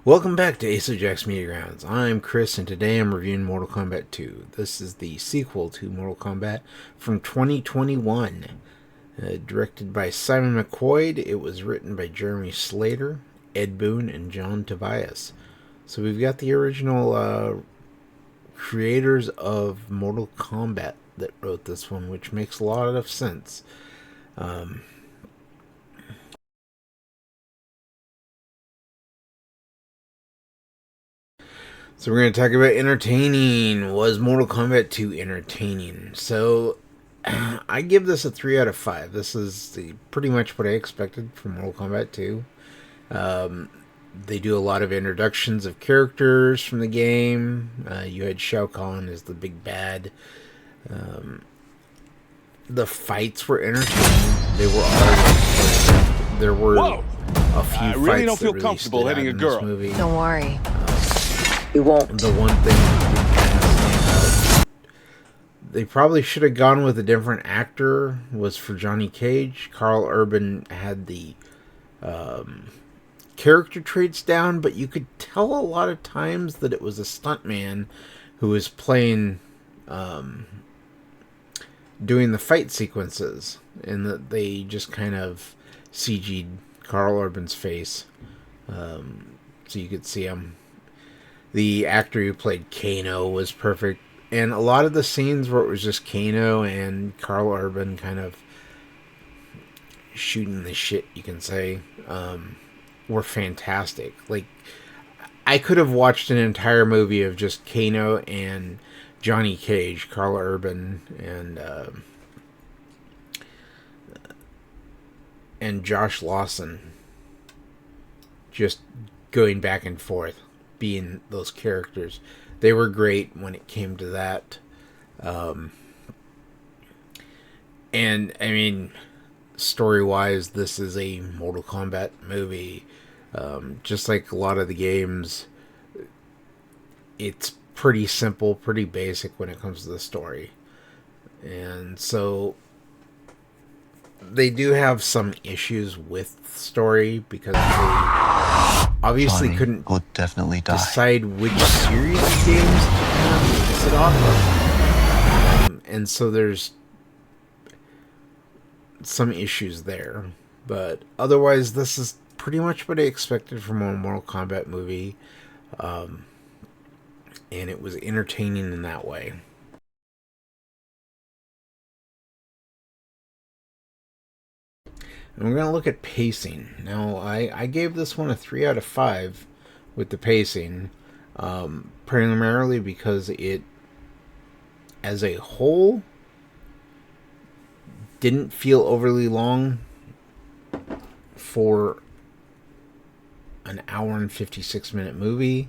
Welcome back to Ace of Jack's Media Grounds. I'm Chris, and today I'm reviewing Mortal Kombat 2. This is the sequel to Mortal Kombat from 2021. Directed by Simon McQuoid, it was written by Jeremy Slater, Ed Boon, and John Tobias. So we've got the original creators of Mortal Kombat that wrote this one, which makes a lot of sense. So we're going to talk about entertaining. Was Mortal Kombat 2 entertaining? So I give this a 3 out of 5. This is pretty much what I expected from Mortal Kombat 2. They do a lot of introductions of characters from the game. You had Shao Kahn as the big bad. The fights were entertaining. They were all. There were a few I really fights don't feel that really comfortable hitting a in girl. this movie. Don't worry. You won't. The one thing that they probably should have gone with a different actor was for Johnny Cage. Carl Urban had the character traits down, but you could tell a lot of times that it was a stuntman who was playing, doing the fight sequences, and that they just kind of CG'd Carl Urban's face, so you could see him. The actor who played Kano was perfect. And a lot of the scenes where it was just Kano and Carl Urban kind of shooting the shit, you can say, were fantastic. Like, I could have watched an entire movie of just Kano and Johnny Cage, Carl Urban, and Josh Lawson just going back and forth, being those characters. They were great when it came to that. And I mean, story-wise, this is a Mortal Kombat movie. Just like a lot of the games, it's pretty simple, pretty basic when it comes to the story. And so they do have some issues with the story because they obviously Johnny couldn't will definitely die. decide which series of games to kind of base it off of. And so there's some issues there. But otherwise, this is pretty much what I expected from a Mortal Kombat movie. And it was entertaining in that way. And we're going to look at pacing. Now, I gave this one a 3 out of 5 with the pacing, primarily because it, as a whole, didn't feel overly long for an hour and 56-minute movie.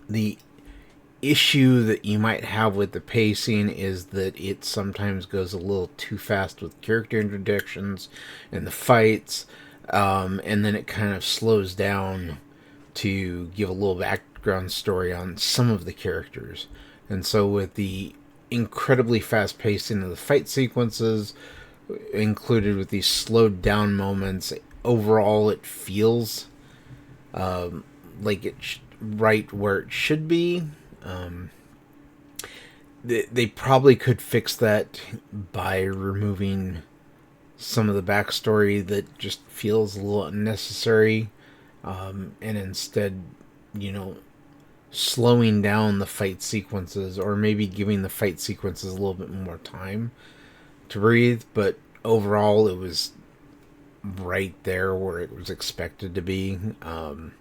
The issue that you might have with the pacing is that it sometimes goes a little too fast with character introductions and the fights, and then it kind of slows down to give a little background story on some of the characters. And so with the incredibly fast pacing of the fight sequences included with these slowed down moments, overall it feels like it's right where it should be. They probably could fix that by removing some of the backstory that just feels a little unnecessary, and instead, slowing down the fight sequences, or maybe giving the fight sequences a little bit more time to breathe. But overall, it was right there where it was expected to be, to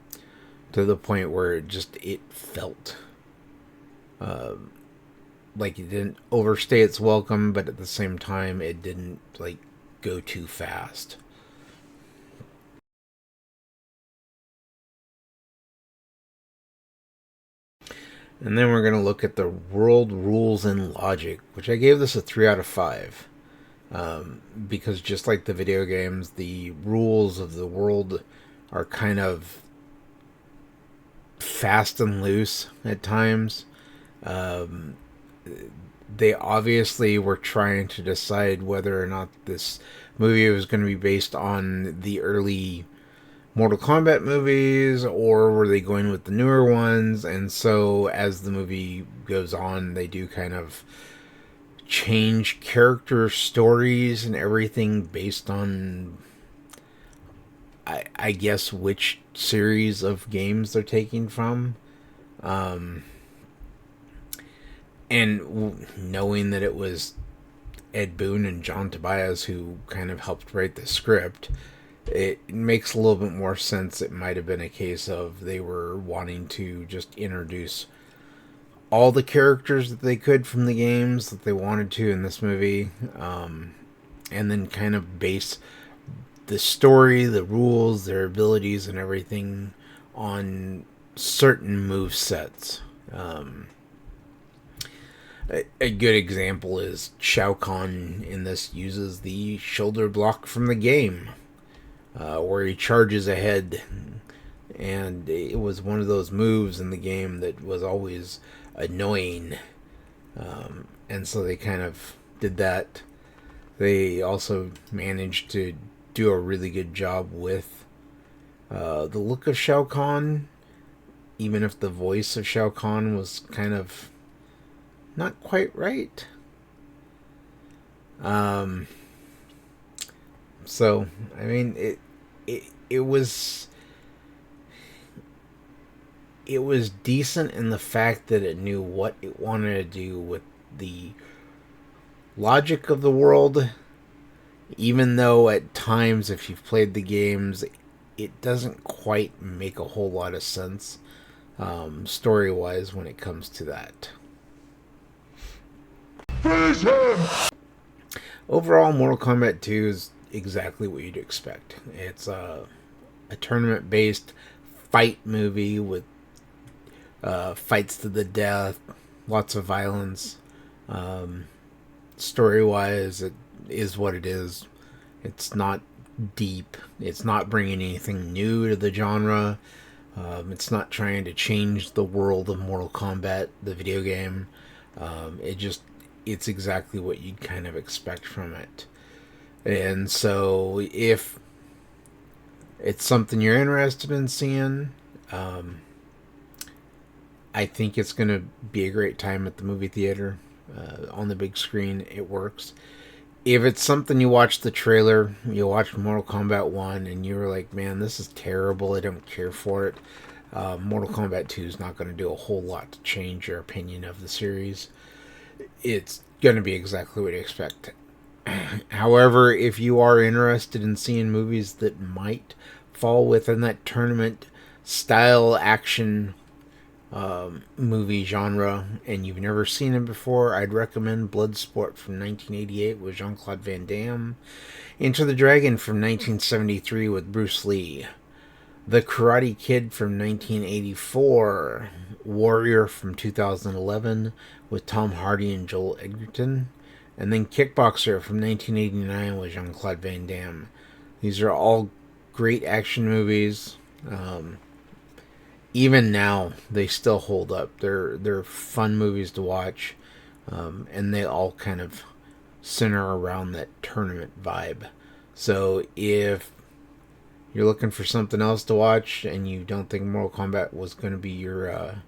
the point where it felt like it didn't overstay its welcome, but at the same time it didn't go too fast. And then we're going to look at the world rules and logic, which I gave this a 3 out of 5. Because just like the video games, the rules of the world are kind of fast and loose at times. They obviously were trying to decide whether or not this movie was going to be based on the early Mortal Kombat movies, or were they going with the newer ones? And so as the movie goes on, they do kind of change character stories and everything based on, I guess, which series of games they're taking from. And knowing that it was Ed Boon and John Tobias who kind of helped write the script, it makes a little bit more sense. It might have been a case of they were wanting to just introduce all the characters that they could from the games that they wanted to in this movie, and then kind of base the story, the rules, their abilities, and everything on certain move sets. A good example is Shao Kahn in this uses the shoulder block from the game, where he charges ahead, and it was one of those moves in the game that was always annoying, and so they kind of did that. They also managed to do a really good job with the look of Shao Kahn, even if the voice of Shao Kahn was kind of not quite right. So I mean, it was decent in the fact that it knew what it wanted to do with the logic of the world, even though at times, if you've played the games, it doesn't quite make a whole lot of sense story wise when it comes to that. Finish him! Overall, Mortal Kombat 2 is exactly what you'd expect. It's a tournament based fight movie with fights to the death, lots of violence. Story wise, it is what it is. It's not deep. It's not bringing anything new to the genre. It's not trying to change the world of Mortal Kombat, the video game. It's exactly what you'd kind of expect from it. And so if it's something you're interested in seeing, I think it's going to be a great time at the movie theater. On the big screen, it works. If it's something you watch the trailer, you watch Mortal Kombat 1, and you're like, man, this is terrible, I don't care for it, Mortal Kombat 2 is not going to do a whole lot to change your opinion of the series. It's going to be exactly what you expect. However, if you are interested in seeing movies that might fall within that tournament style action movie genre, and you've never seen it before, I'd recommend Bloodsport from 1988 with Jean-Claude Van Damme, Enter the Dragon from 1973 with Bruce Lee, The Karate Kid from 1984, Warrior from 2011 with Tom Hardy and Joel Edgerton, and then Kickboxer from 1989 with Jean-Claude Van Damme. These are all great action movies. Even now, they still hold up. They're fun movies to watch, and they all kind of center around that tournament vibe. So if you're looking for something else to watch and you don't think Mortal Kombat was going to be your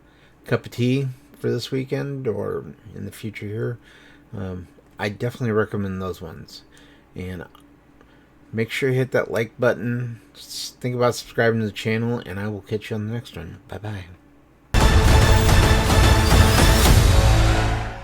cup of tea for this weekend or in the future here, I definitely recommend those ones. And make sure you hit that like button. Just think about subscribing to the channel, and I will catch you on the next one. Bye-bye.